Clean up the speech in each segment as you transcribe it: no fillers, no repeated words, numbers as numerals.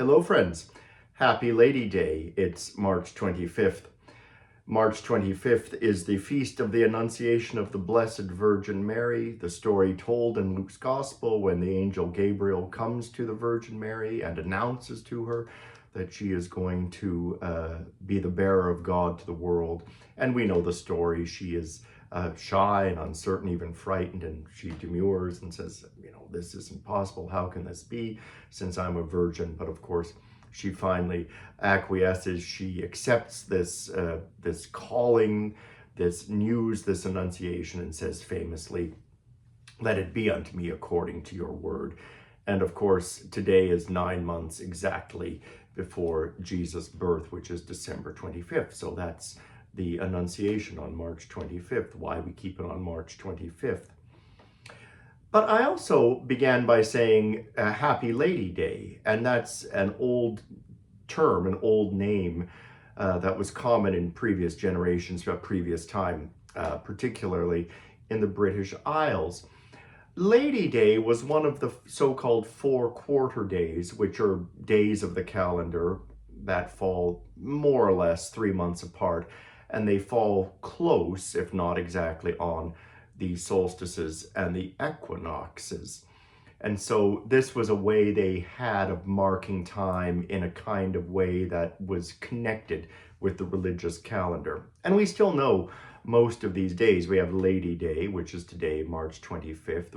Hello friends, happy Lady Day. It's March 25th. March 25th is the feast of the Annunciation of the Blessed Virgin Mary, the story told in Luke's Gospel when the angel Gabriel comes to the Virgin Mary and announces to her that she is going to be the bearer of God to the world. And we know the story. She is shy and uncertain, even frightened, and she demurs and says, this isn't possible. How can this be since I'm a virgin? But of course, she finally acquiesces. She accepts this calling, this news, this annunciation, and says famously, "Let it be unto me according to your word." And of course, today is 9 months exactly before Jesus' birth, which is December 25th. So that's the Annunciation on March 25th, why we keep it on March 25th. But I also began by saying Happy Lady Day, and that's an old term, an old name that was common in previous generations, but previous time, particularly in the British Isles. Lady Day was one of the so-called 4 quarter days, which are days of the calendar that fall more or less 3 months apart, and they fall close, if not exactly, on the solstices and the equinoxes. And so this was a way they had of marking time in a kind of way that was connected with the religious calendar. And we still know most of these days. We have Lady Day, which is today, March 25th.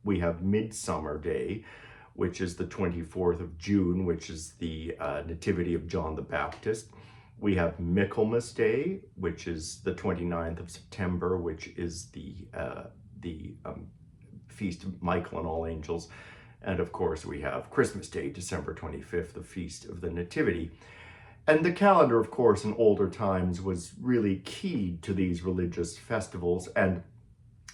We have Midsummer Day, which is the 24th of June, which is the Nativity of John the Baptist. We have Michaelmas Day, which is the 29th of September, which is the Feast of Michael and all angels. And of course, we have Christmas Day, December 25th, the Feast of the Nativity. And the calendar, of course, in older times was really keyed to these religious festivals. And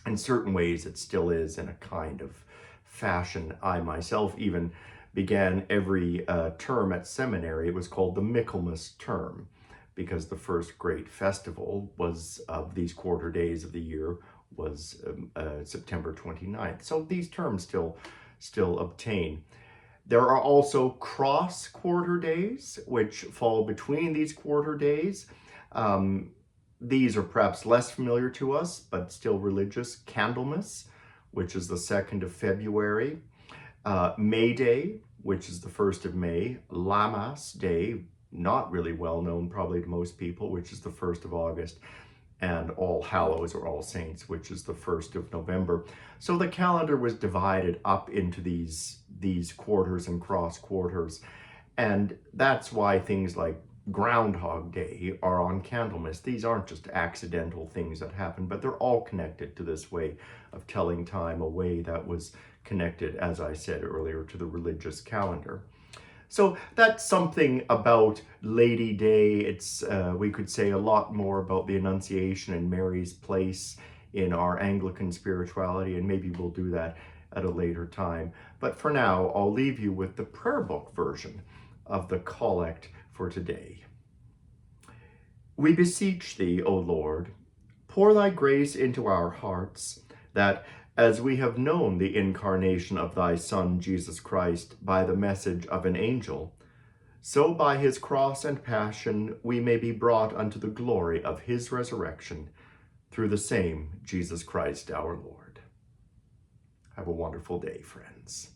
in certain ways, it still is in a kind of fashion. I myself even began every term at seminary. It was called the Michaelmas term, because the first great festival was of these quarter days of the year was September 29th. So these terms still obtain. There are also cross quarter days, which fall between these quarter days. These are perhaps less familiar to us, but still religious. Candlemas, which is the 2nd of February. May Day, which is the 1st of May. Lammas Day, not really well known probably to most people, which is the 1st of August. And All Hallows or All Saints, which is the 1st of November. So the calendar was divided up into these quarters and cross quarters. And that's why things like Groundhog Day are on Candlemas. These aren't just accidental things that happen, but they're all connected to this way of telling time, a way that was connected, as I said earlier, to the religious calendar. So that's something about Lady Day. It's we could say a lot more about the Annunciation and Mary's place in our Anglican spirituality, and maybe we'll do that at a later time. But for now, I'll leave you with the prayer book version of the collect for today. We beseech thee, O Lord, pour thy grace into our hearts, that as we have known the incarnation of thy Son, Jesus Christ, by the message of an angel, so by his cross and passion we may be brought unto the glory of his resurrection, through the same Jesus Christ our Lord. Have a wonderful day, friends.